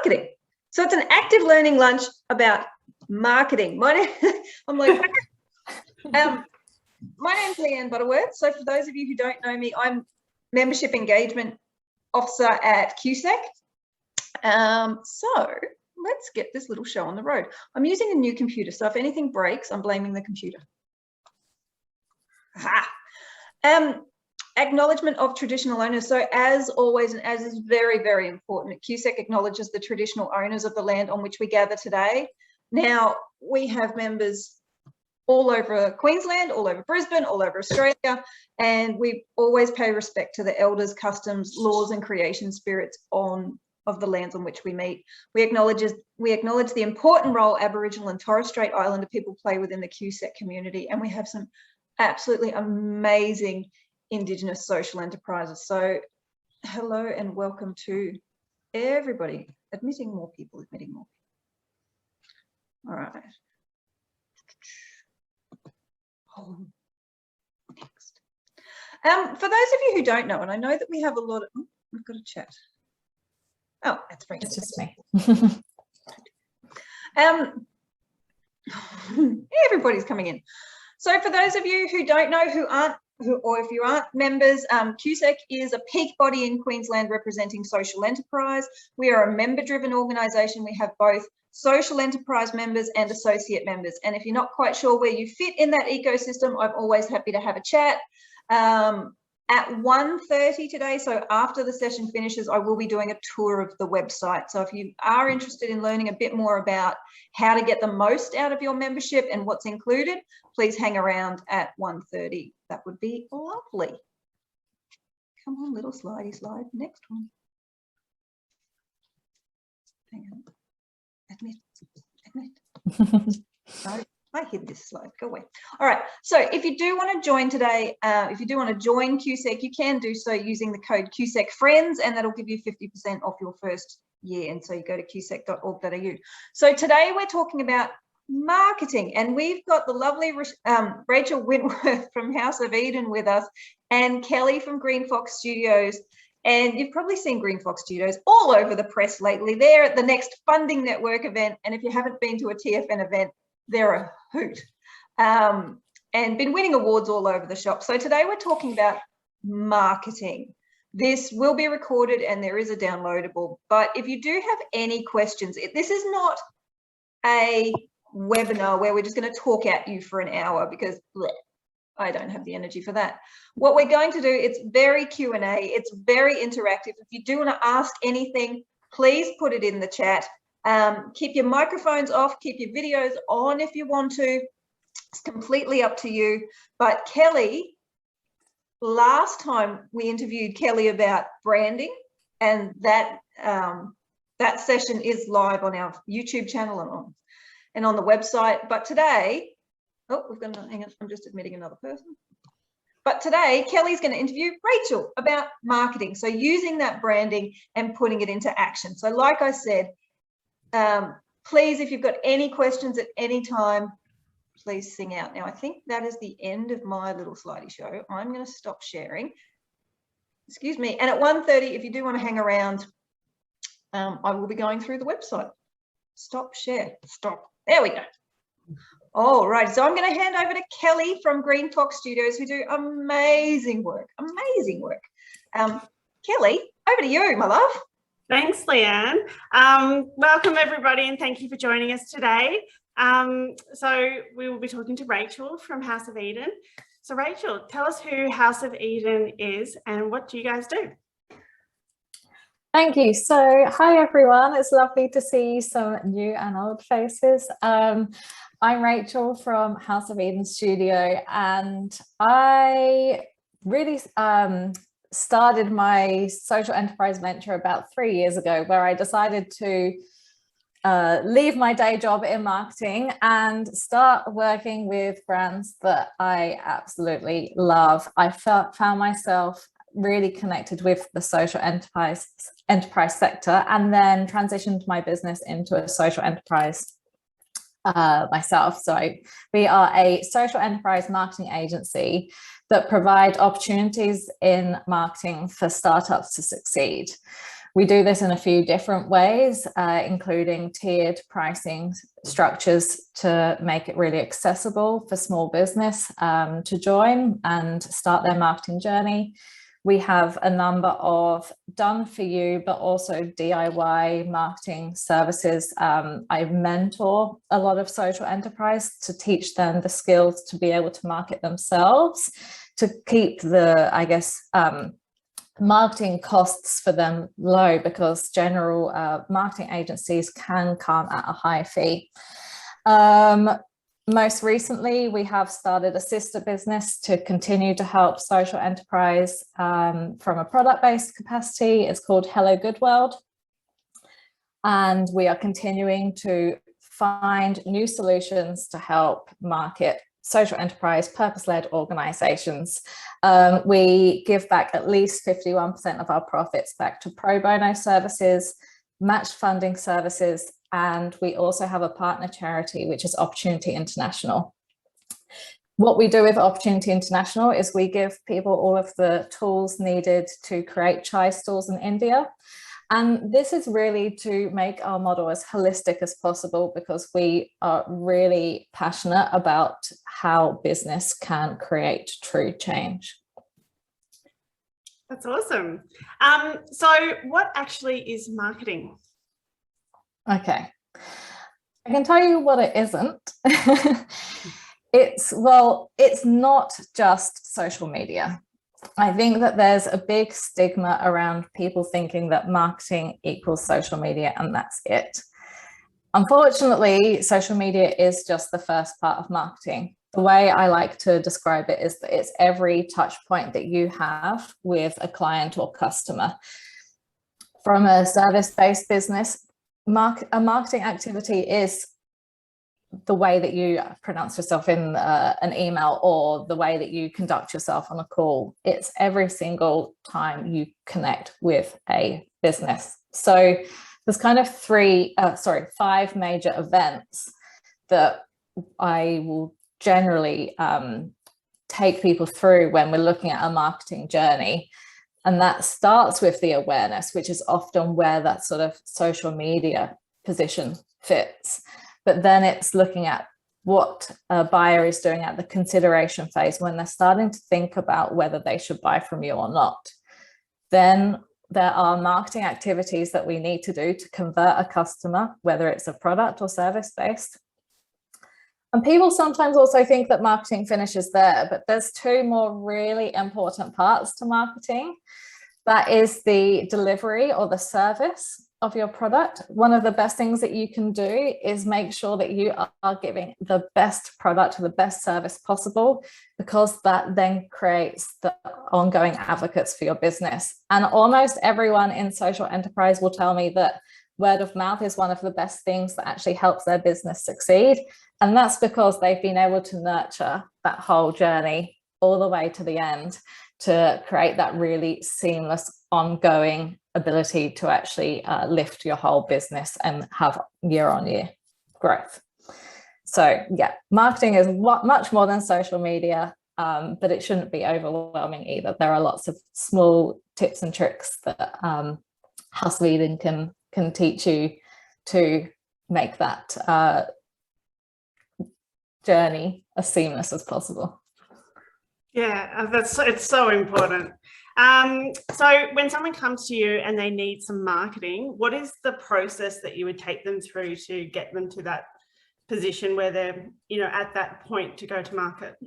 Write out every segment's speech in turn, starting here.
marketing. So it's an active learning lunch about marketing. My name's Leanne Butterworth. So for those of you who don't know me, I'm Membership Engagement Officer at QSEC. So let's get this little show on the road. I'm using a new computer, so if anything breaks, I'm blaming the computer. Aha. Acknowledgement of traditional owners. So as always, and as is very, very important, QSEC acknowledges the traditional owners of the land on which we gather today. Now, we have members all over Queensland, all over Brisbane, all over Australia, and we always pay respect to the elders, customs, laws and creation spirits of the lands on which we meet. We acknowledge the important role Aboriginal and Torres Strait Islander people play within the QSEC community, and we have some absolutely amazing Indigenous social enterprises. So hello and welcome to everybody. Admitting more people. All right. Next. For those of you who don't know, and I know that we have a lot of, we've got a chat. Oh, that's right. It's just me. Everybody's coming in. So for those of you who don't know, or if you aren't members, QSEC is a peak body in Queensland representing social enterprise. We are a member-driven organisation. We have both social enterprise members and associate members. And if you're not quite sure where you fit in that ecosystem, I'm always happy to have a chat. At 1:30 today, so after the session finishes, I will be doing a tour of the website. So if you are interested in learning a bit more about how to get the most out of your membership and what's included, please hang around at 1:30. That would be lovely. Come on, little slidey slide. Next one. Hang on. Admit. No, I hid this slide. Go away. All right. So if you do want to join today, if you do want to join QSEC, you can do so using the code QSEC Friends, and that'll give you 50% off your first year. And so you go to qsec.org.au. So today we're talking about marketing, and we've got the lovely Rachel Wentworth from House of Eden with us, and Kelly from Green Fox Studios. And you've probably seen Green Fox Studios all over the press lately. They're at the next Funding Network event, and if you haven't been to a TFN event, they're a hoot, and been winning awards all over the shop. So today we're talking about marketing. This will be recorded and there is a downloadable, but if you do have any questions, this is not a webinar where we're just going to talk at you for an hour, because bleh, I don't have the energy for that. What we're going to do, it's very Q&A, it's very interactive. If you do want to ask anything, please put it in the chat. Keep your microphones off, keep your videos on if you want to. It's completely up to you. But Kelly, last time we interviewed Kelly about branding, and that that session is live on our YouTube channel and on the website. But today, oh, we've got to hang on, I'm just admitting another person. But today, Kelly's going to interview Rachel about marketing. So using that branding and putting it into action. So like I said, please, if you've got any questions at any time, please sing out. Now, I think that is the end of my little slidey show. I'm going to stop sharing. Excuse me. And at 1:30, if you do want to hang around, I will be going through the website. Stop share. Stop. There we go. All right. So I'm going to hand over to Kelly from Green Fox Studios, who do amazing work. Amazing work. Kelly, over to you, my love. Thanks, Leanne. Welcome, everybody, and thank you for joining us today. So we will be talking to Rachel from House of Eden. So Rachel, tell us who House of Eden is and what do you guys do? Thank you. So hi, everyone. It's lovely to see some new and old faces. I'm Rachel from House of Eden Studio, and I really started my social enterprise venture about 3 years ago, where I decided to leave my day job in marketing and start working with brands that I absolutely love. I found myself really connected with the social enterprise sector, and then transitioned my business into a social enterprise myself. So we are a social enterprise marketing agency that provide opportunities in marketing for startups to succeed. We do this in a few different ways, including tiered pricing structures to make it really accessible for small business to join and start their marketing journey. We have a number of done for you, but also DIY marketing services. I mentor a lot of social enterprise to teach them the skills to be able to market themselves, to keep the, I guess, marketing costs for them low, because general marketing agencies can come at a high fee. Most recently, we have started a sister business to continue to help social enterprise from a product-based capacity. It's called Hello Good World. And we are continuing to find new solutions to help market social enterprise, purpose-led organizations. We give back at least 51% of our profits back to pro bono services, matched funding services, and we also have a partner charity, which is Opportunity International. What we do with Opportunity International is we give people all of the tools needed to create chai stalls in India. And this is really to make our model as holistic as possible, because we are really passionate about how business can create true change. That's awesome. So what actually is marketing? Okay, I can tell you what it isn't. It's not just social media. I think that there's a big stigma around people thinking that marketing equals social media and that's it. Unfortunately, social media is just the first part of marketing. The way I like to describe it is that it's every touch point that you have with a client or customer. From a service-based business, a marketing activity is the way that you pronounce yourself in an email, or the way that you conduct yourself on a call. It's every single time you connect with a business. So there's kind of five major events that I will generally take people through when we're looking at a marketing journey. And that starts with the awareness, which is often where that sort of social media position fits. But then it's looking at what a buyer is doing at the consideration phase, when they're starting to think about whether they should buy from you or not. Then there are marketing activities that we need to do to convert a customer, whether it's a product or service based. And people sometimes also think that marketing finishes there, but there's two more really important parts to marketing. That is the delivery or the service of your product. One of the best things that you can do is make sure that you are giving the best product, the best service possible, because that then creates the ongoing advocates for your business. And almost everyone in social enterprise will tell me that word of mouth is one of the best things that actually helps their business succeed. And that's because they've been able to nurture that whole journey all the way to the end to create that really seamless, ongoing ability to actually lift your whole business and have year-on-year growth. So yeah, marketing is much more than social media, but it shouldn't be overwhelming either. There are lots of small tips and tricks that House of Eden can teach you to make that journey as seamless as possible. Yeah, it's so important. So when someone comes to you and they need some marketing, what is the process that you would take them through to get them to that position where they're, at that point to go to market?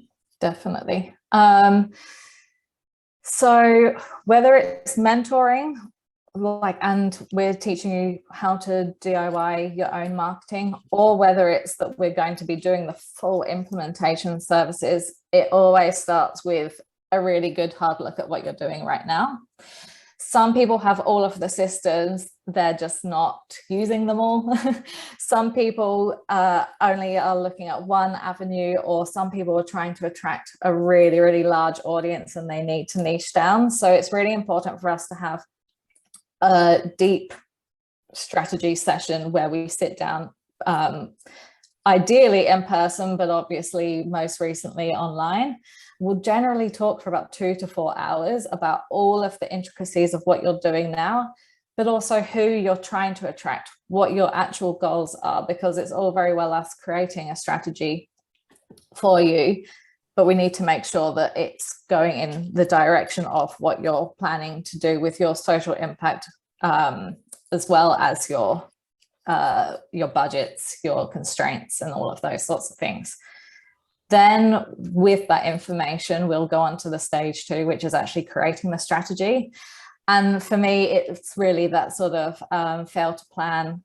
Definitely. So whether it's mentoring, and we're teaching you how to DIY your own marketing, or whether it's that we're going to be doing the full implementation services, it always starts with a really good hard look at what you're doing right now. Some people have all of the systems, they're just not using them all. Some people only are looking at one avenue, or some people are trying to attract a really, really large audience and they need to niche down. So it's really important for us to have a deep strategy session where we sit down, ideally in person, but obviously most recently online. We'll generally talk for about 2 to 4 hours about all of the intricacies of what you're doing now, but also who you're trying to attract, what your actual goals are, because it's all very well us creating a strategy for you, but we need to make sure that it's going in the direction of what you're planning to do with your social impact, as well as your budgets, your constraints, and all of those sorts of things. Then with that information, we'll go on to the stage 2, which is actually creating the strategy. And for me, it's really that sort of fail to plan,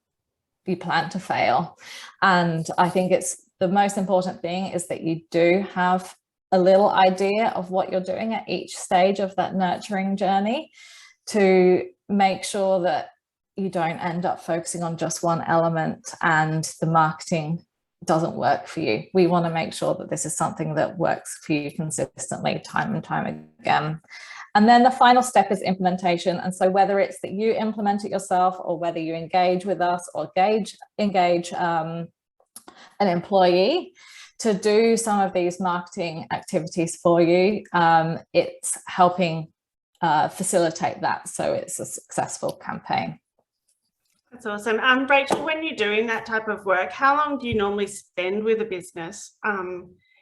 you plan to fail. And I think it's the most important thing is that you do have a little idea of what you're doing at each stage of that nurturing journey, to make sure that you don't end up focusing on just one element and the marketing doesn't work for you. We want to make sure that this is something that works for you consistently, time and time again. And then the final step is implementation. And so whether it's that you implement it yourself, or whether you engage with us, or engage an employee to do some of these marketing activities for you, it's helping facilitate that, so it's a successful campaign. That's awesome. Rachel, when you're doing that type of work, how long do you normally spend with a business?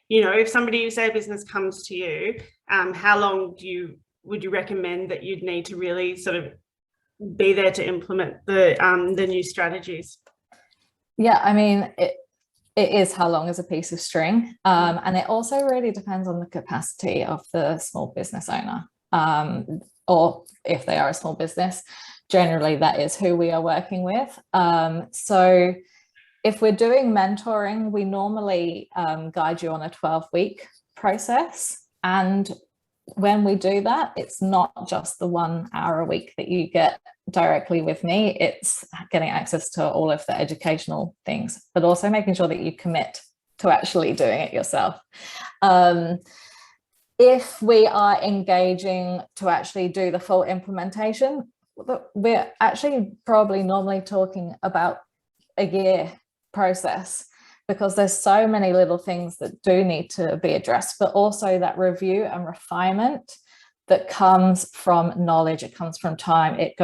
If somebody, say a business comes to you, how long would you recommend that you'd need to really sort of be there to implement the new strategies? Yeah, I mean, it is how long is a piece of string, and it also really depends on the capacity of the small business owner, or if they are a small business. Generally, that is who we are working with. So if we're doing mentoring, we normally guide you on a 12-week process. And when we do that, it's not just the 1 hour a week that you get directly with me. It's getting access to all of the educational things, but also making sure that you commit to actually doing it yourself. If we are engaging to actually do the full implementation, we're actually probably normally talking about a year process, because there's so many little things that do need to be addressed, but also that review and refinement that comes from knowledge, it comes from time, it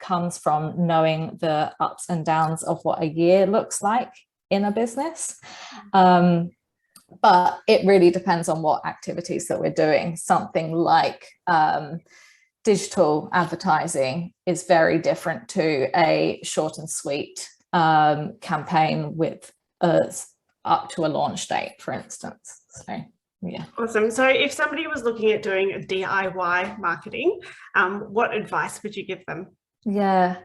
comes from knowing the ups and downs of what a year looks like in a business. But it really depends on what activities that we're doing. Something like digital advertising is very different to a short and sweet campaign with up to a launch date, for instance. So yeah. Awesome. So if somebody was looking at doing a DIY marketing, what advice would you give them? Yeah,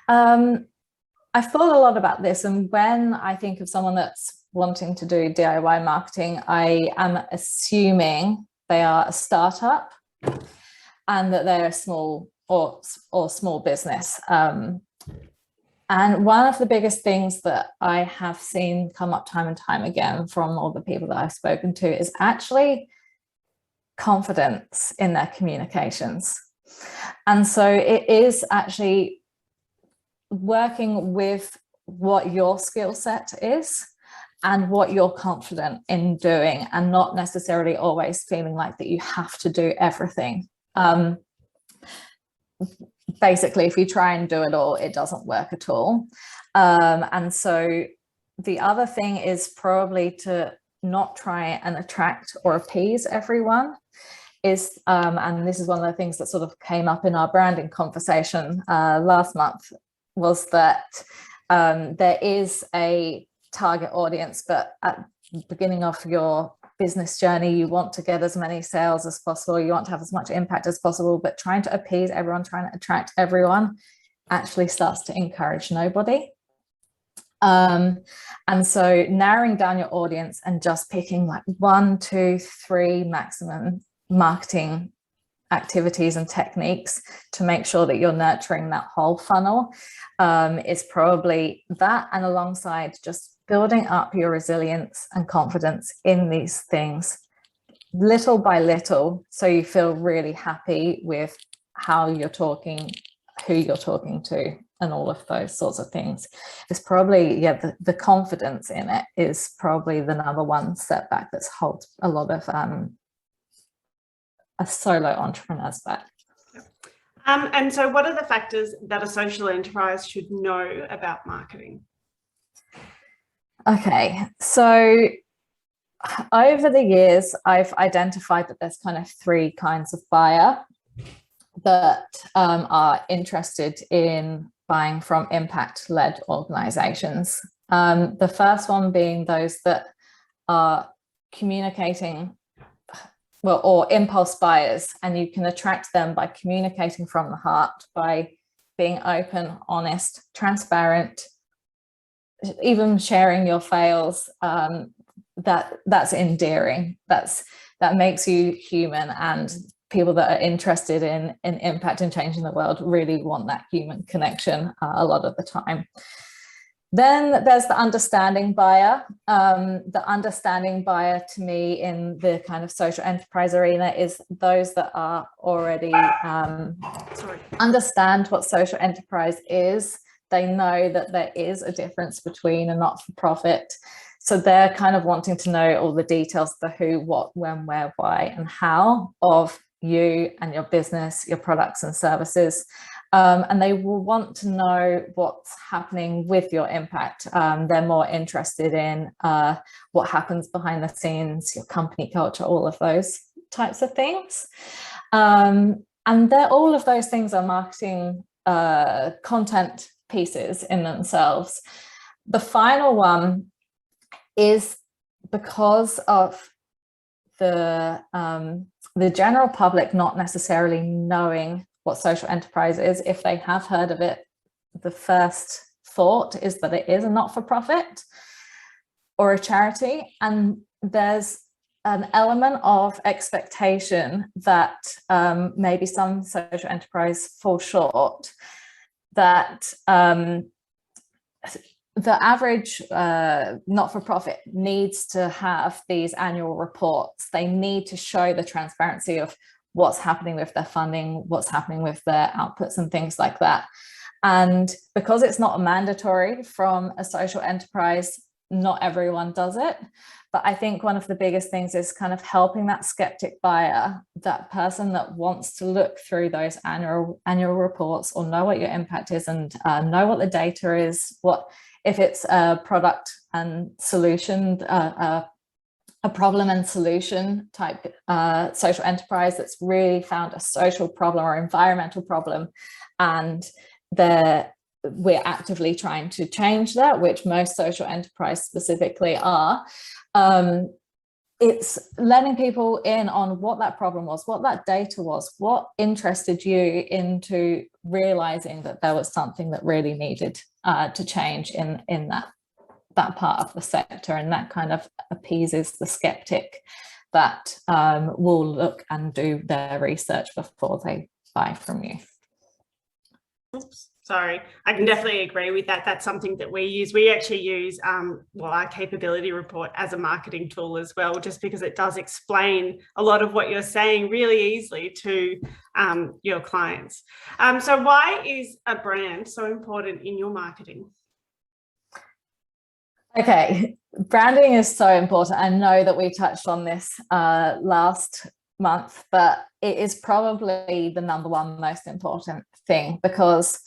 I've thought a lot about this, and when I think of someone that's wanting to do DIY marketing, I am assuming they are a startup and that they're a small or small business. And one of the biggest things that I have seen come up time and time again from all the people that I've spoken to is actually confidence in their communications. And so it is actually working with what your skill set is and what you're confident in doing, and not necessarily always feeling like that you have to do everything. Basically, if you try and do it all, it doesn't work at all. And so the other thing is probably to not try and attract or appease everyone. And this is one of the things that sort of came up in our branding conversation last month, was that there is a target audience, but at the beginning of your business journey, you want to get as many sales as possible, you want to have as much impact as possible, but trying to appease everyone, trying to attract everyone actually starts to encourage nobody. And so narrowing down your audience and just picking like 1, 2, 3 maximum marketing activities and techniques to make sure that you're nurturing that whole funnel is probably that, and alongside just building up your resilience and confidence in these things little by little, so you feel really happy with how you're talking, who you're talking to, and all of those sorts of things. It's probably, yeah, the confidence in it is probably the number one setback that's holds a lot of a solo entrepreneurs back. And so what are the factors that a social enterprise should know about marketing? Okay, so over the years, I've identified that there's kind of three kinds of buyer that are interested in buying from impact-led organizations. The first one being those that are communicating, well, or impulse buyers, and you can attract them by communicating from the heart, by being open, honest, transparent, even sharing your fails. That's endearing. That makes you human, and people that are interested in impact and changing the world really want that human connection a lot of the time. Then there's the understanding buyer. The understanding buyer, to me, in the kind of social enterprise arena, is those that are already understand what social enterprise is. They know that there is a difference between a not-for-profit. So they're kind of wanting to know all the details, the who, what, when, where, why, and how of you and your business, your products and services. And they will want to know what's happening with your impact. They're more interested in what happens behind the scenes, your company culture, all of those types of things. And all of those things are marketing content pieces in themselves. The final one is because of the general public not necessarily knowing what social enterprise is. If they have heard of it, the first thought is that it is a not-for-profit or a charity, and there's an element of expectation that maybe some social enterprise fall short, that the average not-for-profit needs to have these annual reports. They need to show the transparency of what's happening with their funding, what's happening with their outputs and things like that. And because it's not mandatory from a social enterprise, not everyone does it. But I think one of the biggest things is kind of helping that skeptic buyer, that person that wants to look through those annual reports or know what your impact is and know what the data is, what if it's a product and solution, a problem and solution type social enterprise that's really found a social problem or environmental problem, and we're actively trying to change that, which most social enterprise specifically are. It's letting people in on what that problem was, what that data was, what interested you into realizing that there was something that really needed to change in that part of the sector, and that kind of appeases the skeptic that will look and do their research before they buy from you. Oops, sorry, I can definitely agree with that. That's something that we use. We actually use our capability report as a marketing tool as well, just because it does explain a lot of what you're saying really easily to your clients. So why is a brand so important in your marketing? Okay, branding is so important. I know that we touched on this last month, but it is probably the number one most important thing, because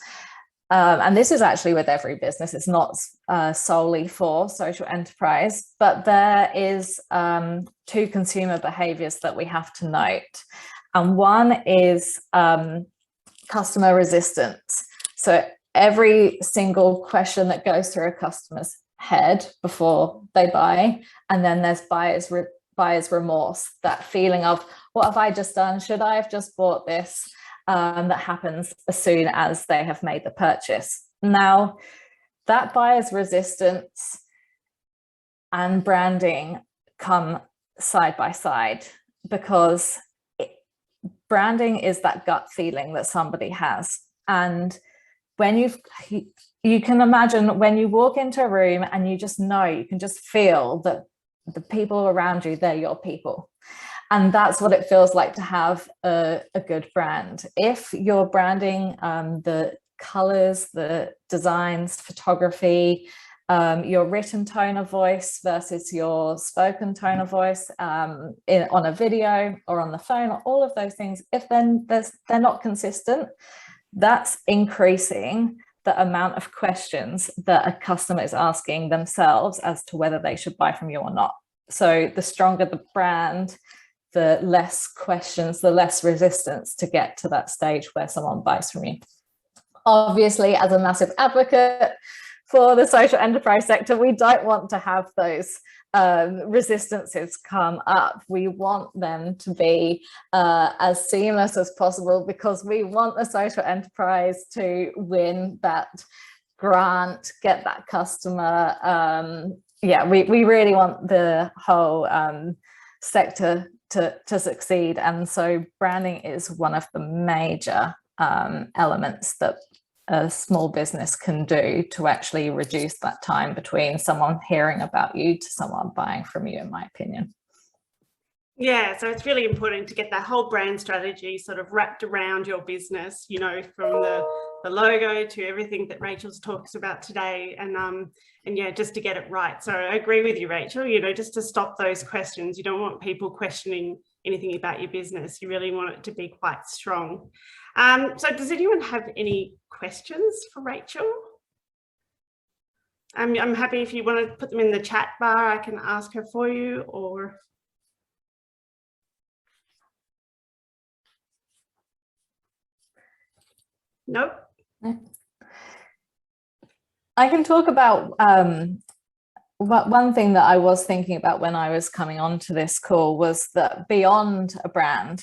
and this is actually with every business, it's not solely for social enterprise, but there is two consumer behaviors that we have to note. And one is customer resistance. So every single question that goes through a customer's head before they buy, and then there's buyer's remorse, that feeling of, what have I just done? Should I have just bought this? That happens as soon as they have made the purchase. Now, that buyer's resistance and branding come side by side, because branding is that gut feeling that somebody has. And when you can imagine when you walk into a room and you just know, you can just feel that the people around you, they're your people. And that's what it feels like to have a good brand. If you're branding the colors, the designs, photography, your written tone of voice versus your spoken tone of voice on a video or on the phone, or all of those things, if then they're not consistent, that's increasing the amount of questions that a customer is asking themselves as to whether they should buy from you or not. So the stronger the brand, the less questions, the less resistance to get to that stage where someone buys from you. Obviously, as a massive advocate for the social enterprise sector, we don't want to have those resistances come up. We want them to be as seamless as possible, because we want the social enterprise to win that grant, get that customer. We really want the whole sector to succeed. And so branding is one of the major elements that a small business can do to actually reduce that time between someone hearing about you to someone buying from you, in my opinion. Yeah, so it's really important to get that whole brand strategy sort of wrapped around your business, you know, from the logo to everything that Rachel's talks about today, and yeah, just to get it right. So I agree with you, Rachel, you know, just to stop those questions. You don't want people questioning anything about your business. You really want it to be quite strong. So does anyone have any questions for Rachel? I'm happy if you want to put them in the chat bar, I can ask her for you, or... Nope. I can talk about one thing that I was thinking about when I was coming on to this call was that beyond a brand,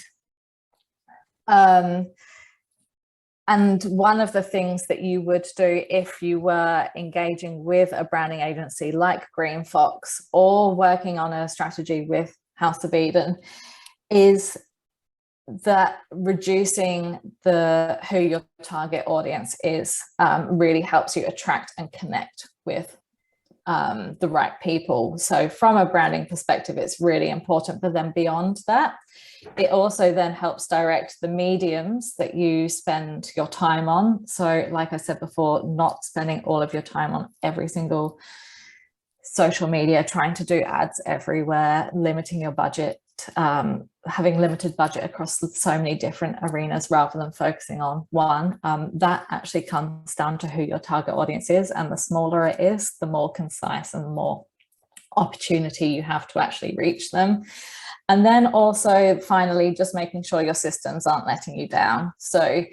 and one of the things that you would do if you were engaging with a branding agency like Green Fox or working on a strategy with House of Eden is that reducing who your target audience is really helps you attract and connect with the right people. So from a branding perspective, it's really important. But then beyond that, it also then helps direct the mediums that you spend your time on. So like I said before, not spending all of your time on every single social media, trying to do ads everywhere, limiting your budget, having limited budget across so many different arenas rather than focusing on one. That actually comes down to who your target audience is, and the smaller it is, the more concise and the more opportunity you have to actually reach them. And then also finally, just making sure your systems aren't letting you down. So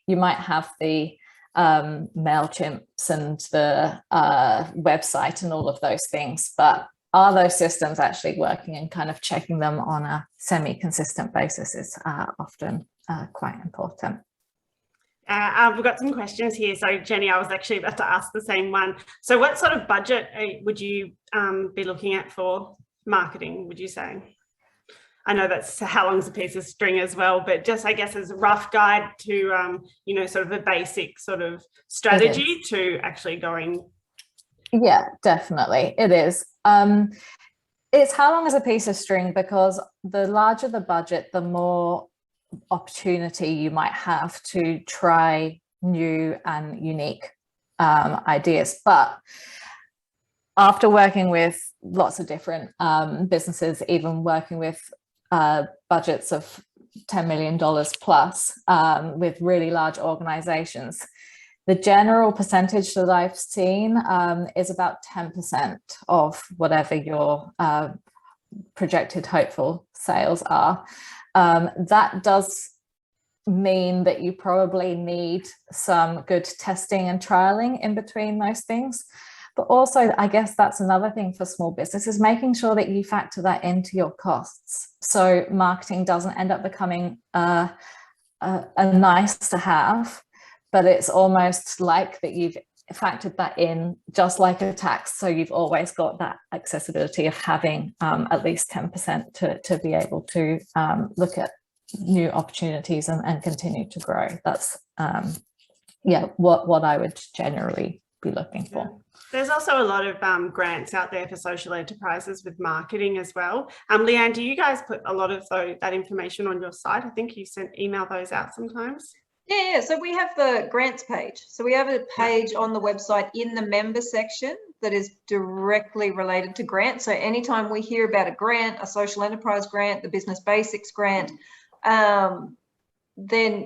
you might have the MailChimps and the website and all of those things, but are those systems actually working, and kind of checking them on a semi-consistent basis is often quite important. We've got some questions here. So Jenny, I was actually about to ask the same one. So what sort of budget would you be looking at for marketing, would you say? I know that's how long's a piece of string as well, but just I guess as a rough guide to, you know, sort of a basic sort of strategy to actually going. Yeah, definitely. It is. It's how long is a piece of string, because the larger the budget, the more opportunity you might have to try new and unique ideas. But after working with lots of different businesses, even working with budgets of $10 million plus with really large organizations, the general percentage that I've seen is about 10% of whatever your projected hopeful sales are. That does mean that you probably need some good testing and trialing in between those things. But also, I guess that's another thing for small businesses, making sure that you factor that into your costs. So marketing doesn't end up becoming a nice to have, but it's almost like that you've factored that in, just like a tax. So you've always got that accessibility of having at least 10% to be able to look at new opportunities and continue to grow. That's what I would generally be looking for. Yeah. There's also a lot of grants out there for social enterprises with marketing as well. Leanne, do you guys put a lot of that information on your site? I think you email those out sometimes. Yeah, so we have the grants page. So we have a page on the website in the member section that is directly related to grants. So anytime we hear about a grant, a social enterprise grant, the business basics grant, then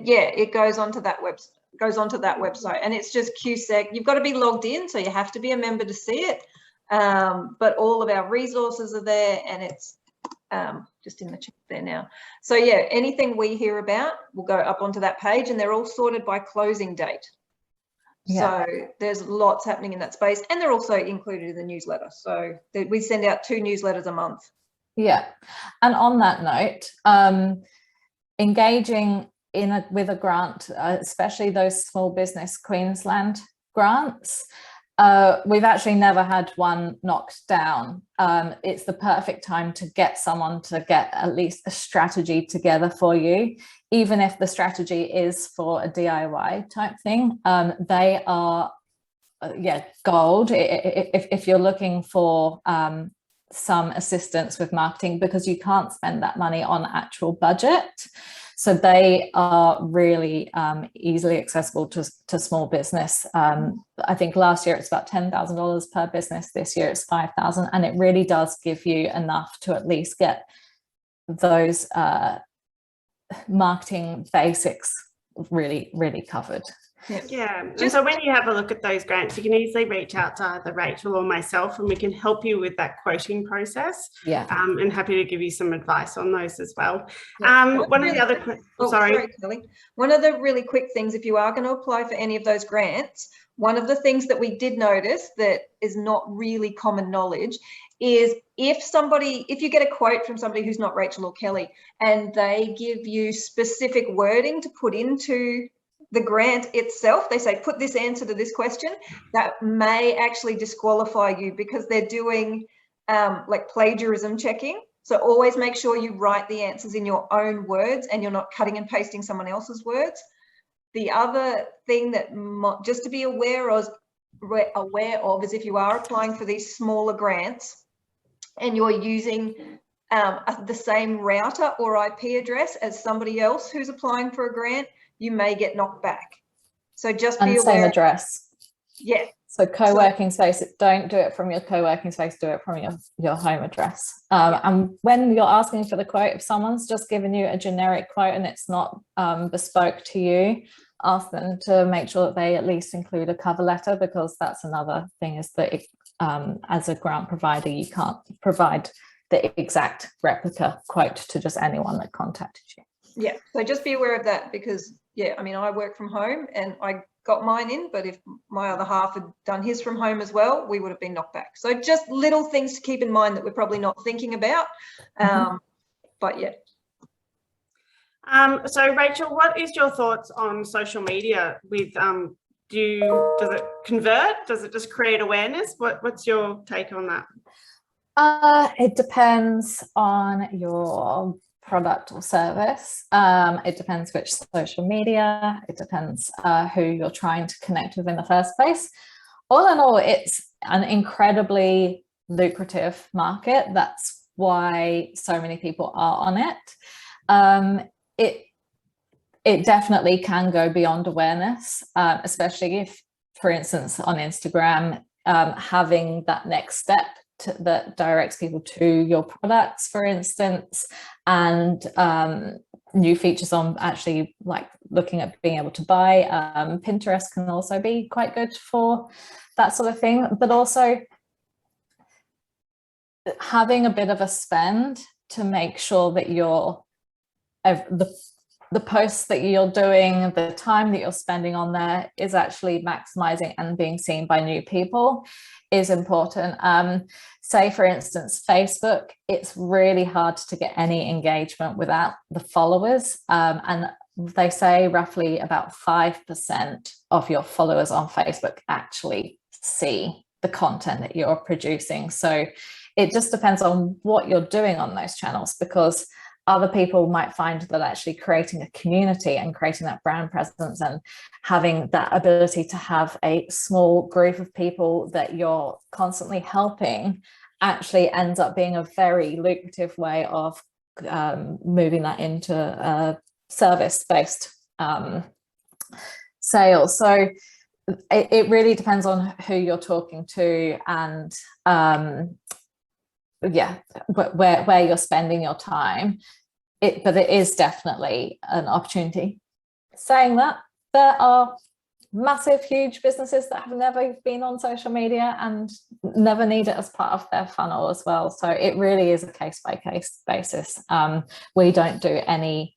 yeah, it goes onto that website, and it's just QSEC. You've got to be logged in, so you have to be a member to see it. But all of our resources are there, and it's just in the chat there now. So yeah, anything we hear about will go up onto that page, and they're all sorted by closing date. Yeah. So there's lots happening in that space, and they're also included in the newsletter. So we send out 2 newsletters a month. Yeah, and on that note, engaging with a grant, especially those small business Queensland grants, we've actually never had one knocked down. It's the perfect time to get someone to get at least a strategy together for you, even if the strategy is for a DIY type thing. They are, gold if you're looking for some assistance with marketing, because you can't spend that money on actual budget. So they are really easily accessible to small business. I think last year it's about $10,000 per business. This year it's 5,000, and it really does give you enough to at least get those marketing basics really covered. Yeah, and so when you have a look at those grants, you can easily reach out to either Rachel or myself, and we can help you with that quoting process. Yeah, and happy to give you some advice on those as well. One of the other, sorry, Kelly. One of the really quick things, if you are going to apply for any of those grants, one of the things that we did notice that is not really common knowledge is if you get a quote from somebody who's not Rachel or Kelly, and they give you specific wording to put into the grant itself, they say, put this answer to this question, that may actually disqualify you, because they're doing like plagiarism checking. So always make sure you write the answers in your own words and you're not cutting and pasting someone else's words. The other thing that just to be aware of is if you are applying for these smaller grants and you're using the same router or IP address as somebody else who's applying for a grant, you may get knocked back. So just be aware. Same address. Yeah. So co-working space, don't do it from your co-working space, do it from your home address. And when you're asking for the quote, if someone's just given you a generic quote and it's not bespoke to you, ask them to make sure that they at least include a cover letter, because that's another thing, is that as a grant provider, you can't provide the exact replica quote to just anyone that contacted you. Yeah, so just be aware of that, because yeah, I mean, I work from home and I got mine in, but if my other half had done his from home as well, we would have been knocked back. So just little things to keep in mind that we're probably not thinking about. But yeah. So Rachel, what is your thoughts on social media with does it convert? Does it just create awareness? What's your take on that? It depends on your product or service. It depends which social media, it depends who you're trying to connect with in the first place. All in all, it's an incredibly lucrative market. That's why so many people are on it. It definitely can go beyond awareness, especially if, for instance, on Instagram, having that next step that directs people to your products, for instance, and new features on actually like looking at being able to buy. Pinterest can also be quite good for that sort of thing, but also having a bit of a spend to make sure that the posts that you're doing, the time that you're spending on there is actually maximizing and being seen by new people is important. Say, for instance, Facebook, it's really hard to get any engagement without the followers. And they say roughly about 5% of your followers on Facebook actually see the content that you're producing. So it just depends on what you're doing on those channels, because other people might find that actually creating a community and creating that brand presence and having that ability to have a small group of people that you're constantly helping actually ends up being a very lucrative way of moving that into a service-based sales. So it really depends on who you're talking to, and yeah, where you're spending your time. But it is definitely an opportunity. Saying that, there are massive, huge businesses that have never been on social media and never need it as part of their funnel as well. So it really is a case-by-case basis. We don't do any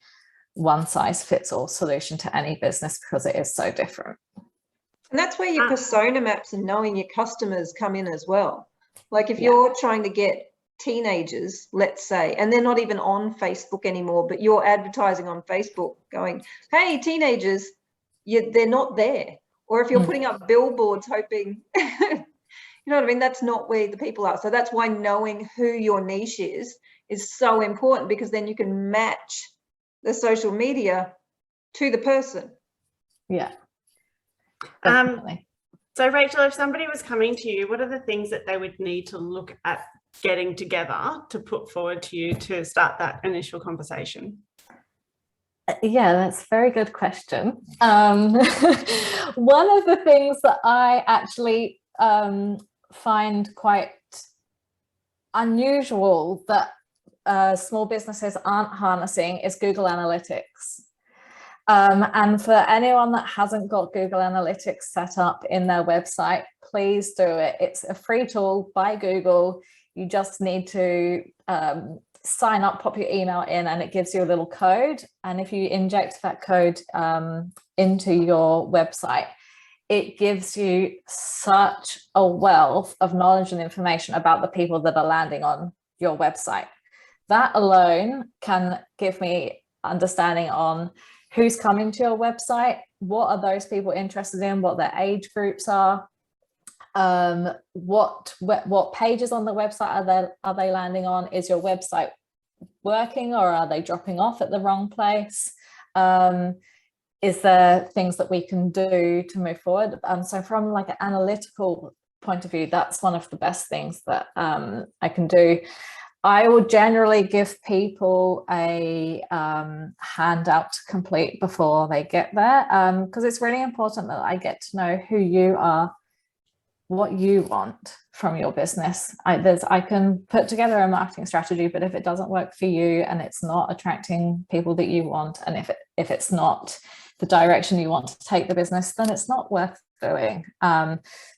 one-size-fits-all solution to any business because it is so different. And that's where your persona maps and knowing your customers come in as well. Like if you're trying to get teenagers, let's say, and they're not even on Facebook anymore, but you're advertising on Facebook going, hey, teenagers, they're not there. Or if you're putting up billboards hoping, you know what I mean? That's not where the people are. So that's why knowing who your niche is so important, because then you can match the social media to the person. Yeah. So Rachel, if somebody was coming to you, what are the things that they would need to look at getting together to put forward to you to start that initial conversation? Yeah, that's a very good question. One of the things that I actually find quite unusual that small businesses aren't harnessing is Google Analytics. And for anyone that hasn't got Google Analytics set up in their website, please do it. It's a free tool by Google. You just need to sign up, pop your email in, and it gives you a little code. And if you inject that code into your website, it gives you such a wealth of knowledge and information about the people that are landing on your website. That alone can give me understanding on who's coming to your website, what are those people interested in, what their age groups are, what pages on the website are they landing on? Is your website working, or are they dropping off at the wrong place? Is there things that we can do to move forward? So from like an analytical point of view, that's one of the best things that I can do. I will generally give people a handout to complete before they get there, because it's really important that I get to know who you are, what you want from your business. I can put together a marketing strategy, but if it doesn't work for you and it's not attracting people that you want, and if it's not the direction you want to take the business, then it's not worth doing.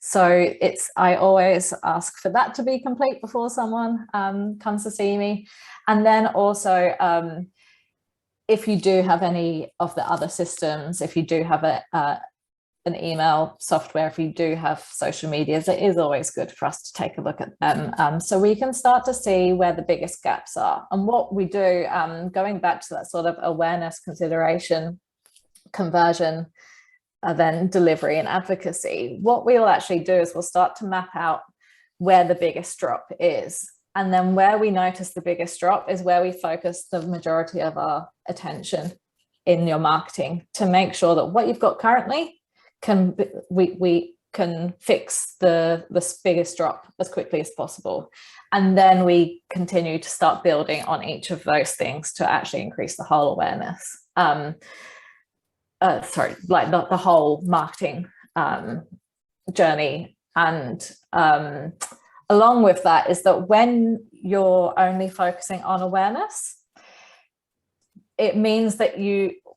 So I always ask for that to be complete before someone comes to see me. And then also, if you do have any of the other systems, if you do have an email software, if you do have social medias, it is always good for us to take a look at them, so we can start to see where the biggest gaps are. And what we do, going back to that sort of awareness, consideration, conversion, then delivery and advocacy, what we'll actually do is we'll start to map out where the biggest drop is. And then where we notice the biggest drop is where we focus the majority of our attention in your marketing, to make sure that what you've got currently we can fix the biggest drop as quickly as possible. And then we continue to start building on each of those things to actually increase the whole awareness. Like the whole marketing journey. And along with that is that when you're only focusing on awareness, it means that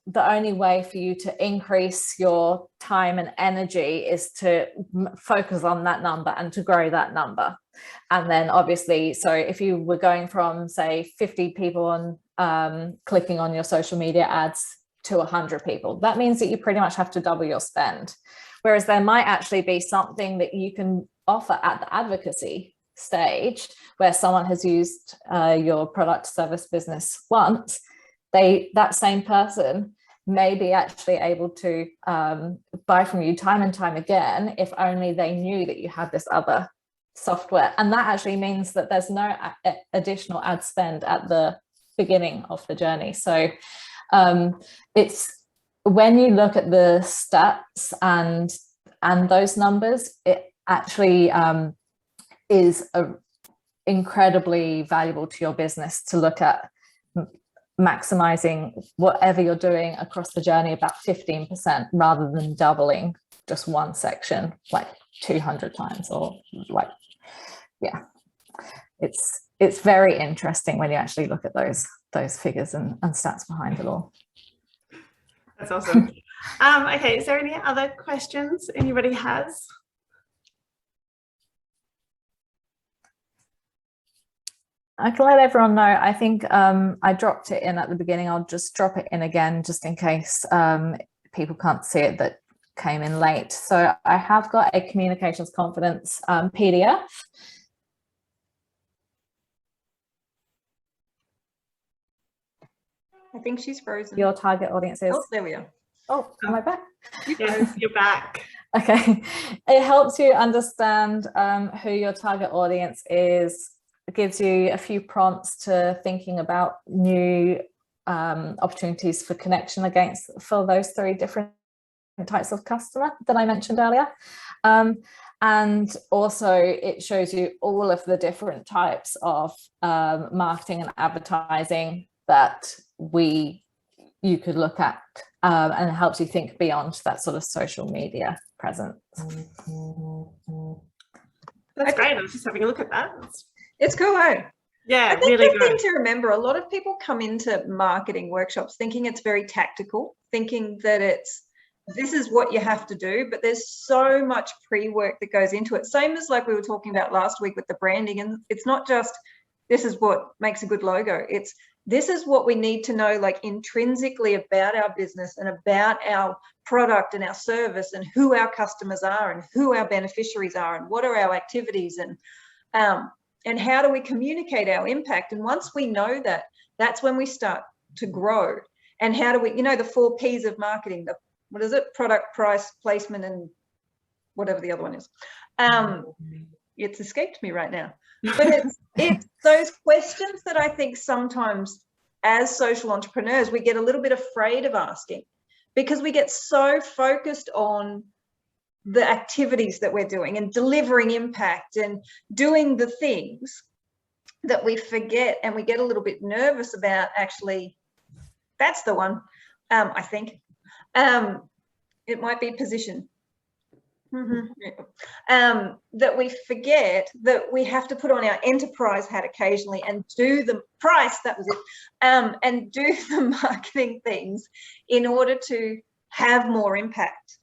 the only way for you to increase your time and energy is to focus on that number and to grow that number. And then obviously, so if you were going from, say, 50 people on clicking on your social media ads to 100 people, that means that you pretty much have to double your spend. Whereas there might actually be something that you can offer at the advocacy stage, where someone has used your product, service, business once. That same person may be actually able to buy from you time and time again, if only they knew that you had this other software. And that actually means that there's no additional ad spend at the beginning of the journey. So it's when you look at the stats and those numbers, it actually is incredibly valuable to your business to look at maximizing whatever you're doing across the journey about 15% rather than doubling just one section like 200 times, or like, yeah, it's very interesting when you actually look at those figures and stats behind it all. That's awesome. Okay, is there any other questions anybody has? I can let everyone know. I think I dropped it in at the beginning. I'll just drop it in again just in case people can't see it that came in late. So I have got a communications confidence PDF. I think she's frozen. Your target audience is. Oh, there we are. Oh, am I back? Yes, you're back. Okay. It helps you understand who your target audience is. It gives you a few prompts to thinking about new opportunities for connection for those 3 different types of customer that I mentioned earlier. And also it shows you all of the different types of marketing and advertising that you could look at, and it helps you think beyond that sort of social media presence. That's great. I was just having a look at that. It's cool, hey? Yeah, I think really the good. thing to remember, a lot of people come into marketing workshops thinking it's very tactical, thinking that this is what you have to do, but there's so much pre-work that goes into it. Same as like we were talking about last week with the branding, and it's not just this is what makes a good logo. It's this is what we need to know, like intrinsically about our business and about our product and our service and who our customers are and who our beneficiaries are and what are our activities and how do we communicate our impact. And once we know that, that's when we start to grow. And how do we, the 4 P's of marketing, what is it? Product, price, placement, and whatever the other one is. It's escaped me right now. But it's those questions that I think sometimes as social entrepreneurs, we get a little bit afraid of asking because we get so focused on the activities that we're doing and delivering impact and doing the things that we forget, and we get a little bit nervous about actually, that's the one, I think. It might be position. That we forget that we have to put on our enterprise hat occasionally and do the price, that was it, and do the marketing things in order to have more impact.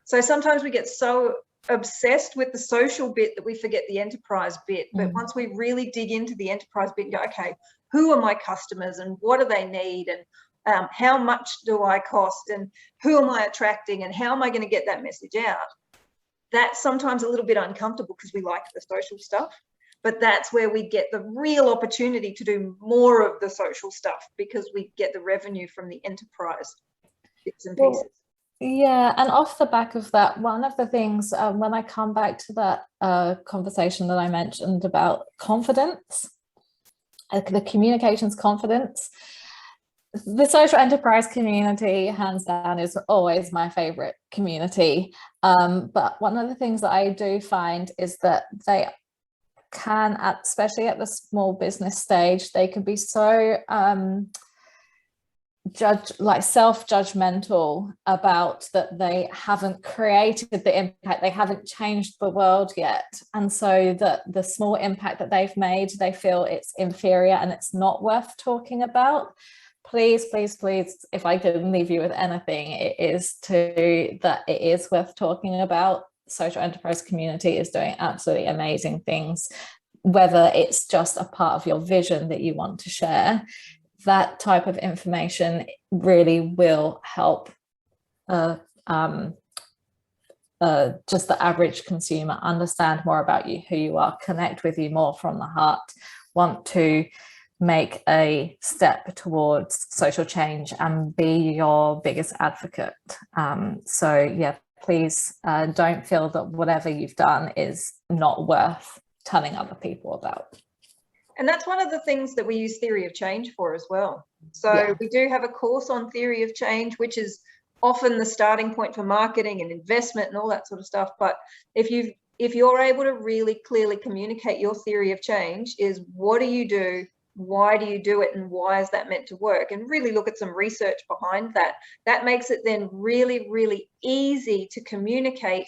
So sometimes we get so obsessed with the social bit that we forget the enterprise bit. But once we really dig into the enterprise bit and go, okay, who are my customers and what do they need, and how much do I cost, and who am I attracting, and how am I going to get that message out? That's sometimes a little bit uncomfortable because we like the social stuff, but that's where we get the real opportunity to do more of the social stuff because we get the revenue from the enterprise bits and pieces. Yeah, and off the back of that, one of the things, when I come back to that conversation that I mentioned about confidence, the communications confidence, the social enterprise community, hands down, is always my favorite community. But one of the things that I do find is that they can, especially at the small business stage, they can be so self-judgmental about that they haven't created the impact, they haven't changed the world yet, and so that the small impact that they've made, they feel it's inferior and it's not worth talking about. Please, please, please, if I can leave you with anything, it is that it is worth talking about. Social enterprise community is doing absolutely amazing things, whether it's just a part of your vision that you want to share. That type of information really will help just the average consumer understand more about you, who you are, connect with you more from the heart, want to make a step towards social change and be your biggest advocate. So yeah, please don't feel that whatever you've done is not worth telling other people about. And that's one of the things that we use theory of change for as well. So we do have a course on theory of change, which is often the starting point for marketing and investment and all that sort of stuff. But if you're able to really clearly communicate your theory of change, is what do you do why do you do it, and why is that meant to work, and really look at some research behind that. That makes it then really, really easy to communicate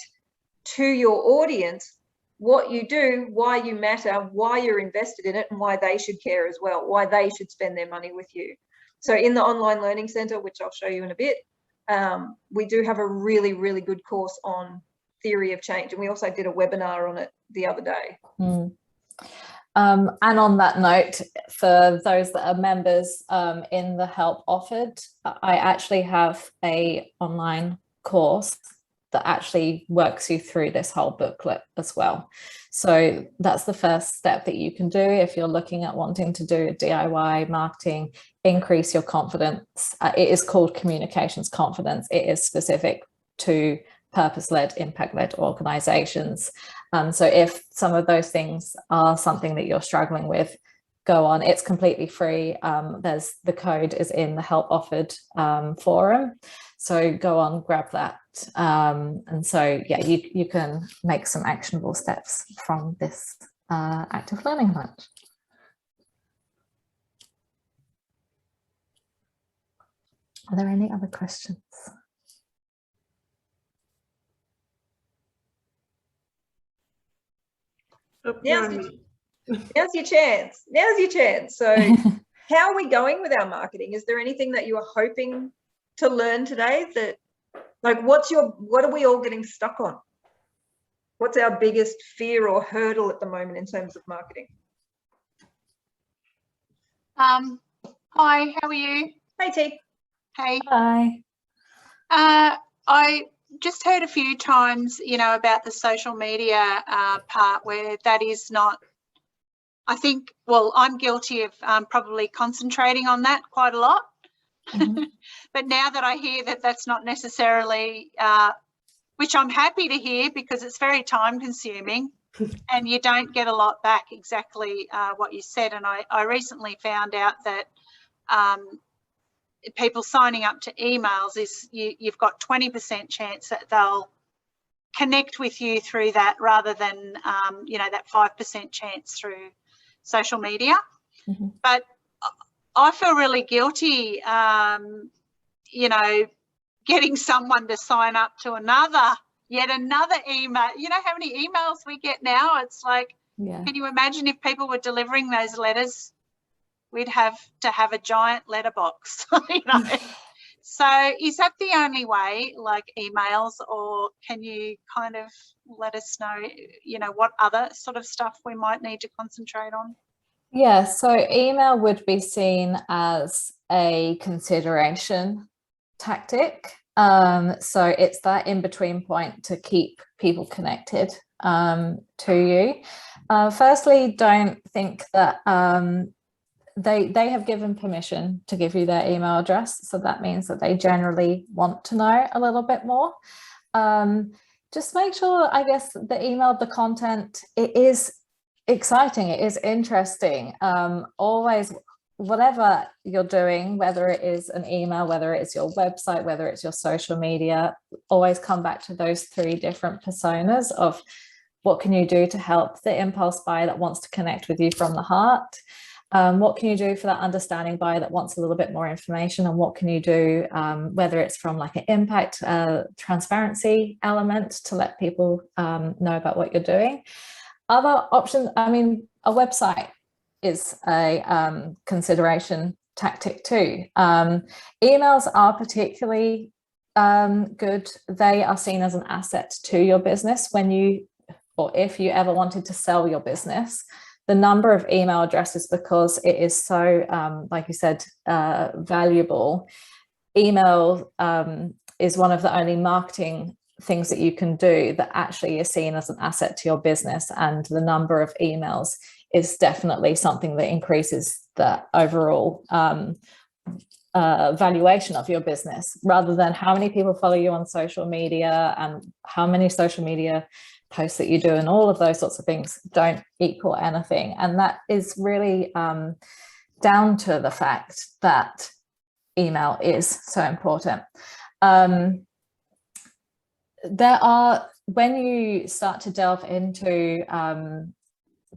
to your audience what you do, why you matter, why you're invested in it, and why they should care as well, why they should spend their money with you. So in the Online Learning Centre, which I'll show you in a bit, we do have a really, really good course on theory of change. And we also did a webinar on it the other day. And on that note, for those that are members in the help offered, I actually have a online course that actually works you through this whole booklet as well. So that's the first step that you can do if you're looking at wanting to do DIY marketing, increase your confidence. It is called Communications Confidence. It is specific to purpose-led, impact-led organizations. So if some of those things are something that you're struggling with, go on. It's completely free. There's the code is in the help offered forum. So go on, grab that. And so, yeah, you can make some actionable steps from this active learning lunch. Are there any other questions? Now's your chance. Now's your chance. So how are we going with our marketing? Is there anything that you are hoping to learn today that, like, what are we all getting stuck on? What's our biggest fear or hurdle at the moment in terms of marketing? Hi, how are you? Hey, T. Hey. Hi. I just heard a few times, you know, about the social media part where that is not, I think, well, I'm guilty of probably concentrating on that quite a lot. Mm-hmm. But now that I hear that that's not necessarily, which I'm happy to hear because it's very time consuming and you don't get a lot back exactly what you said. And I recently found out that people signing up to emails is you've got 20% chance that they'll connect with you through that rather than, you know, that 5% chance through social media. Mm-hmm. But I feel really guilty, you know, getting someone to sign up to yet another email. You know how many emails we get now? It's like, yeah. Can you imagine if people were delivering those letters? We'd have to have a giant letterbox, you know. So is that the only way, like emails, or can you kind of let us know, you know, what other sort of stuff we might need to concentrate on? Yeah, so email would be seen as a consideration tactic. So it's that in-between point to keep people connected to you. Firstly, don't think that they have given permission to give you their email address. So that means that they generally want to know a little bit more. Just make sure, I guess, the content, it is exciting, it is interesting. Always, whatever you're doing, whether it is an email, whether it's your website, whether it's your social media, always come back to those three different personas of what can you do to help the impulse buyer that wants to connect with you from the heart. What can you do for that understanding buyer that wants a little bit more information, and what can you do, whether it's from like an impact transparency element to let people know about what you're doing. Other options, I mean, a website is a consideration tactic too. Emails are particularly good. They are seen as an asset to your business when you, or if you ever wanted to sell your business. The number of email addresses, because it is so, like you said, valuable. Email is one of the only marketing things that you can do that actually is seen as an asset to your business, and the number of emails is definitely something that increases the overall valuation of your business, rather than how many people follow you on social media and how many social media posts that you do, and all of those sorts of things don't equal anything. And that is really down to the fact that email is so important. There are, when you start to delve into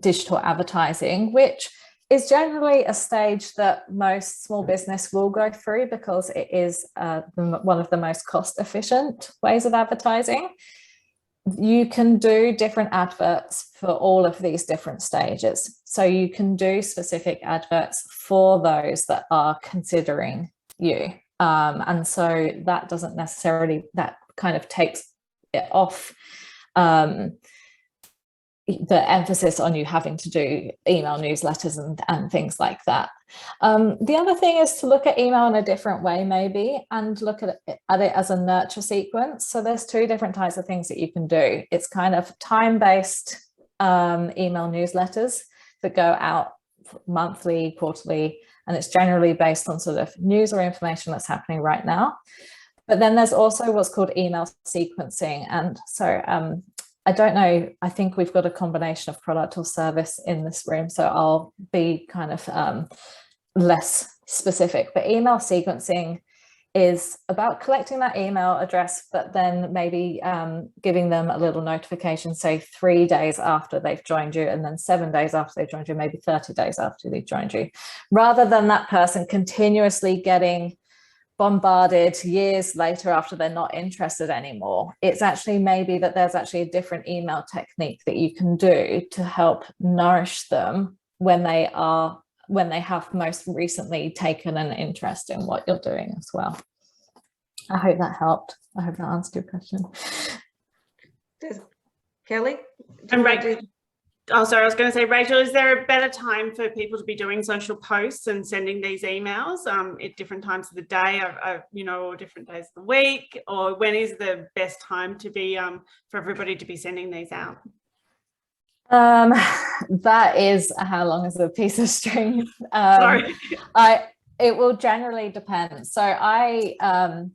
digital advertising, which is generally a stage that most small business will go through because it is one of the most cost efficient ways of advertising. You can do different adverts for all of these different stages. So you can do specific adverts for those that are considering you. And so that doesn't necessarily, that kind of takes it off the emphasis on you having to do email newsletters and things like that. The other thing is to look at email in a different way, maybe, and look at it as a nurture sequence. So there's two different types of things that you can do. It's kind of time-based email newsletters that go out monthly, quarterly, and it's generally based on sort of news or information that's happening right now. But then there's also what's called email sequencing. And so I don't know, I think we've got a combination of product or service in this room, so I'll be kind of less specific. But email sequencing is about collecting that email address, but then maybe giving them a little notification, say 3 days after they've joined you, and then 7 days after they've joined you, maybe 30 days after they've joined you, rather than that person continuously getting bombarded years later after they're not interested anymore. It's actually maybe that there's actually a different email technique that you can do to help nourish them when they have most recently taken an interest in what you're doing as well. I hope that helped. I hope that answered your question. Kelly? Oh, sorry, I was going to say, Rachel, is there a better time for people to be doing social posts and sending these emails at different times of the day, or different days of the week? Or when is the best time to be for everybody to be sending these out? That is how long is a piece of string. Sorry. It will generally depend. So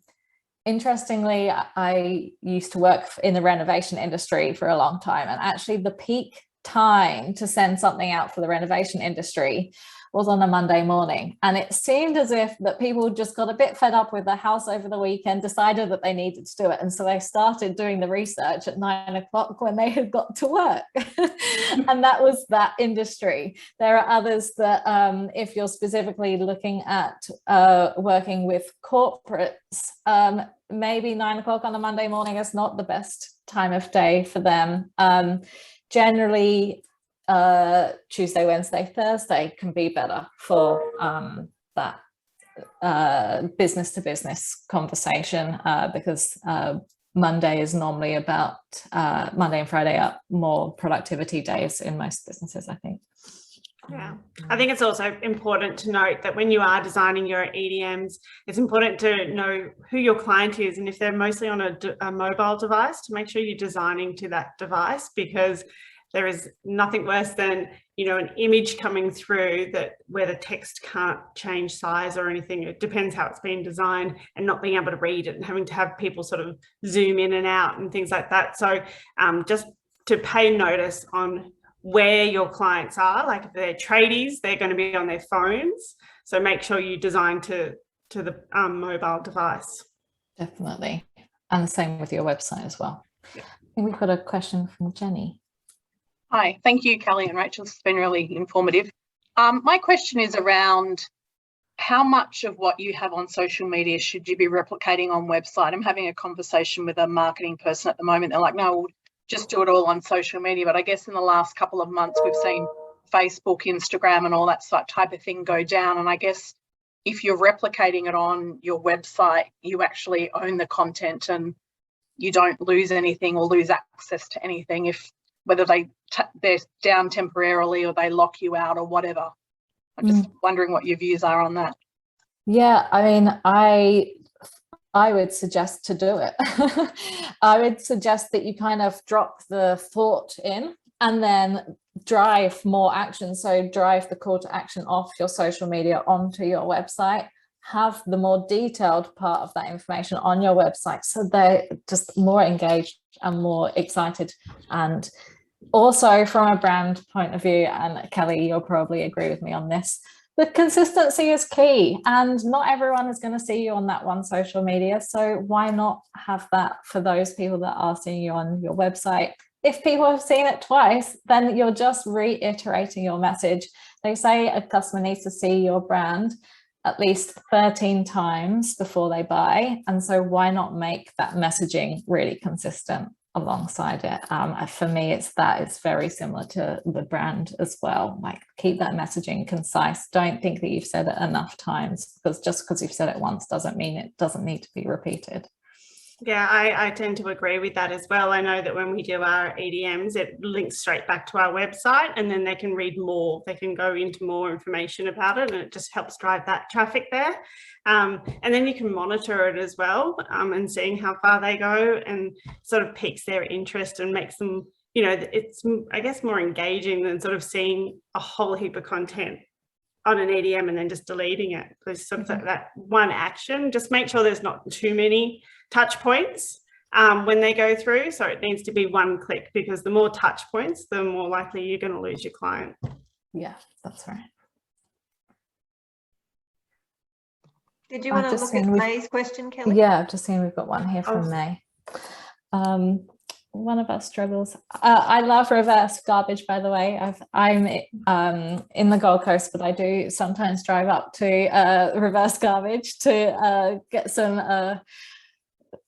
interestingly, I used to work in the renovation industry for a long time, and actually the peak time to send something out for the renovation industry was on a Monday morning, and it seemed as if that people just got a bit fed up with the house over the weekend, decided that they needed to do it, and so they started doing the research at 9 o'clock when they had got to work. And that was that industry. There are others that if you're specifically looking at working with corporates, maybe 9 o'clock on a Monday morning is not the best time of day for them. Generally, Tuesday, Wednesday, Thursday can be better for that business to business conversation because Monday is normally about Monday and Friday are more productivity days in most businesses, I think. Yeah, I think it's also important to note that when you are designing your EDMs, it's important to know who your client is, and if they're mostly on a mobile device, to make sure you're designing to that device, because there is nothing worse than, an image coming through where the text can't change size or anything. It depends how it's been designed, and not being able to read it and having to have people sort of zoom in and out and things like that. So just to pay notice on where your clients are, like if they're tradies, they're going to be on their phones. So make sure you design to the mobile device. Definitely. And the same with your website as well. Yeah. I think we've got a question from Jenny. Hi, thank you, Kelly and Rachel. It's been really informative. My question is around how much of what you have on social media should you be replicating on website? I'm having a conversation with a marketing person at the moment. They're like, no, we'll just do it all on social media. But I guess in the last couple of months, we've seen Facebook, Instagram and all that type of thing go down. And I guess if you're replicating it on your website, you actually own the content and you don't lose anything or lose access to anything whether they're down temporarily or they lock you out or whatever. I'm just wondering what your views are on that. Yeah, I mean, I would suggest to do it. I would suggest that you kind of drop the thought in and then drive more action. So drive the call to action off your social media onto your website. Have the more detailed part of that information on your website so they're just more engaged and more excited. And also from a brand point of view, and Kelly, you'll probably agree with me on this, the consistency is key, and not everyone is going to see you on that one social media. So why not have that for those people that are seeing you on your website? if people have seen it twice, then you're just reiterating your message. They say a customer needs to see your brand at least 13 times before they buy. And so why not make that messaging really consistent alongside it? For me, it's very similar to the brand as well. Like, keep that messaging concise. Don't think that you've said it enough times, because just because you've said it once doesn't mean it doesn't need to be repeated. Yeah, I tend to agree with that as well. I know that when we do our EDMs, it links straight back to our website, and then they can read more. They can go into more information about it, and it just helps drive that traffic there. And then you can monitor it as well, and seeing how far they go, and sort of piques their interest and makes them, you know, it's, I guess, more engaging than sort of seeing a whole heap of content on an EDM and then just deleting it. There's sort of that one action. Just make sure there's not too many touch points when they go through. So it needs to be one click, because the more touch points, the more likely you're going to lose your client. Yeah, that's right. Did you want to look at May's question, Kelly? Yeah, I've just seen we've got one here from May. One of our struggles. I love reverse garbage, by the way. I'm in the Gold Coast, but I do sometimes drive up to reverse garbage to get some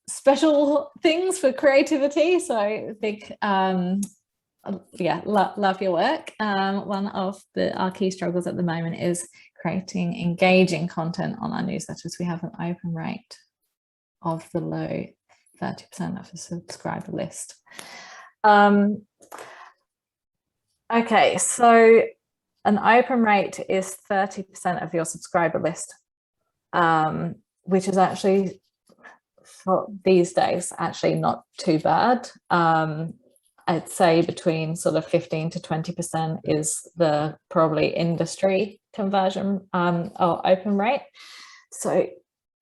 special things for creativity. So I think, yeah, love your work. One of our key struggles at the moment is creating engaging content on our newsletters. We have an open rate of the low 30% of the subscriber list. Okay, so an open rate is 30% of your subscriber list, which is actually, for these days, actually not too bad. I'd say between sort of 15 to 20% is the probably industry conversion or open rate. So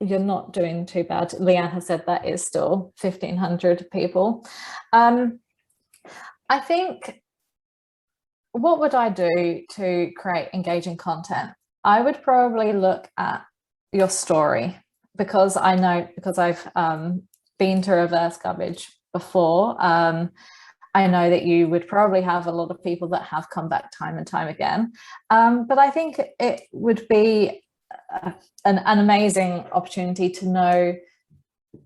you're not doing too bad. Leanne has said that is still 1,500 people. I think, what would I do to create engaging content? I would probably look at your story, because I know, because I've been to reverse garbage before. I know that you would probably have a lot of people that have come back time and time again. But I think it would be an amazing opportunity to know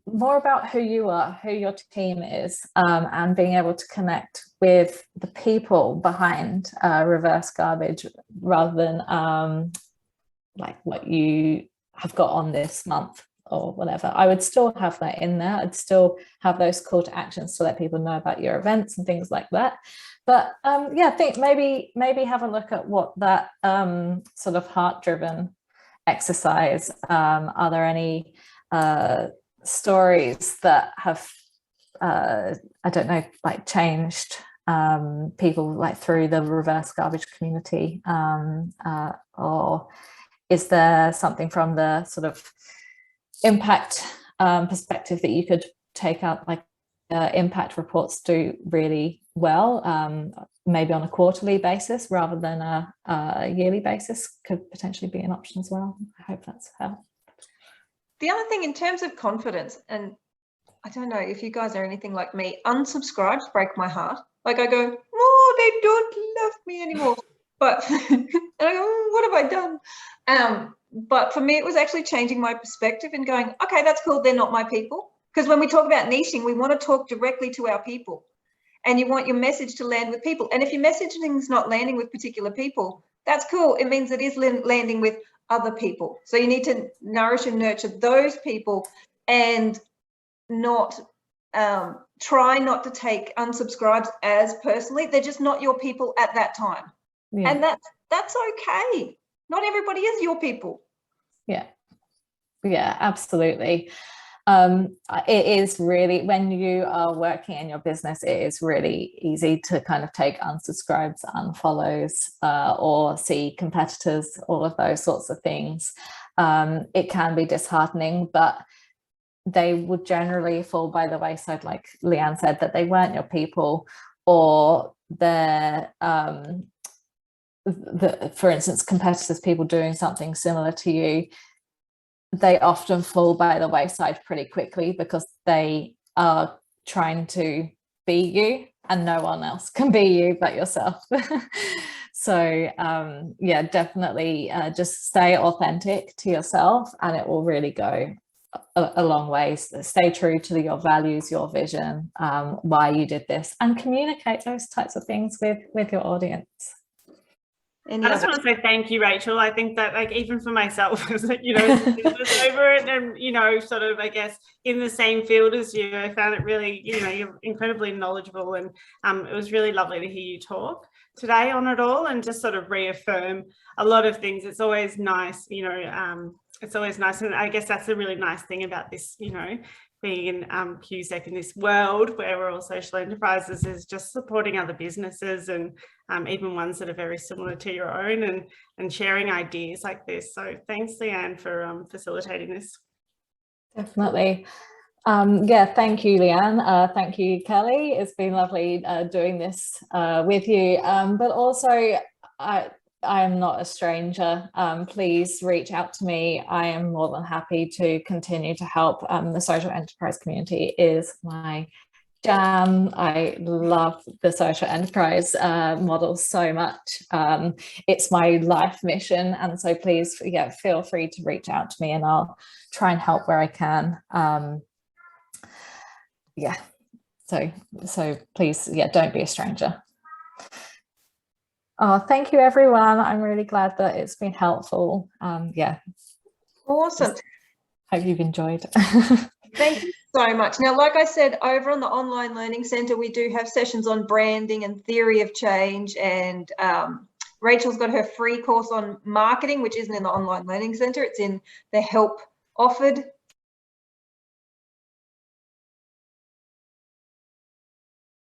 more about who you are, who your team is, and being able to connect with the people behind reverse garbage, rather than like what you have got on this month or whatever. I would still have that in there. I'd still have those call to actions to let people know about your events and things like that. But yeah, I think maybe have a look at what that sort of heart-driven exercise. Are there any stories that have I don't know, like changed people, like through the reverse garbage community, or is there something from the sort of impact perspective that you could take out? Like impact reports do really well, maybe on a quarterly basis rather than a yearly basis could potentially be an option as well. I hope that's helped. The other thing in terms of confidence, and I don't know if you guys are anything like me, unsubscribes break my heart. Like I go, oh, they don't love me anymore. But and I go, oh, what have I done? But for me, it was actually changing my perspective and going, okay, that's cool. They're not my people. Because when we talk about niching, we want to talk directly to our people, and you want your message to land with people. And if your messaging is not landing with particular people, that's cool. It means it is landing with other people. So you need to nourish and nurture those people, and not try not to take unsubscribes as personally. They're just not your people at that time. Yeah. And that's okay. Not everybody is your people. Yeah, absolutely. It is really, when you are working in your business, it is really easy to kind of take unsubscribes, unfollows, or see competitors, all of those sorts of things. It can be disheartening, but they would generally fall by the wayside, like Leanne said, that they weren't your people, or they're for instance, competitors, people doing something similar to you, they often fall by the wayside pretty quickly because they are trying to be you, and no one else can be you but yourself. So yeah, definitely just stay authentic to yourself, and it will really go a long way. Stay true to your values, your vision, why you did this, and communicate those types of things with your audience. I just want to say thank you, Rachel. I think that, like, even for myself, you know, business over it, and, you know, sort of, I guess, in the same field as you, I found it really, you know, you're incredibly knowledgeable, and it was really lovely to hear you talk today on it all, and just sort of reaffirm a lot of things. It's always nice, you know, it's always nice, and I guess that's a really nice thing about this, you know, being in QSEC in this world where we're all social enterprises, is just supporting other businesses, and even ones that are very similar to your own, and sharing ideas like this. So thanks, Leanne, for facilitating this. Definitely. Yeah, thank you, Leanne. Thank you, Kelly. It's been lovely doing this with you. But also, I am not a stranger. Please reach out to me. I am more than happy to continue to help. The social enterprise community is my jam. I love the social enterprise model so much. It's my life mission, and so please, yeah, feel free to reach out to me, and I'll try and help where I can. Yeah, so please, yeah, don't be a stranger. Oh, thank you, everyone. I'm really glad that it's been helpful. Yeah. Awesome. Hope you've enjoyed. Thank you so much. Now, like I said, over on the Online Learning Centre, we do have sessions on branding and theory of change, and Rachel's got her free course on marketing, which isn't in the Online Learning Centre. It's in the Help Offered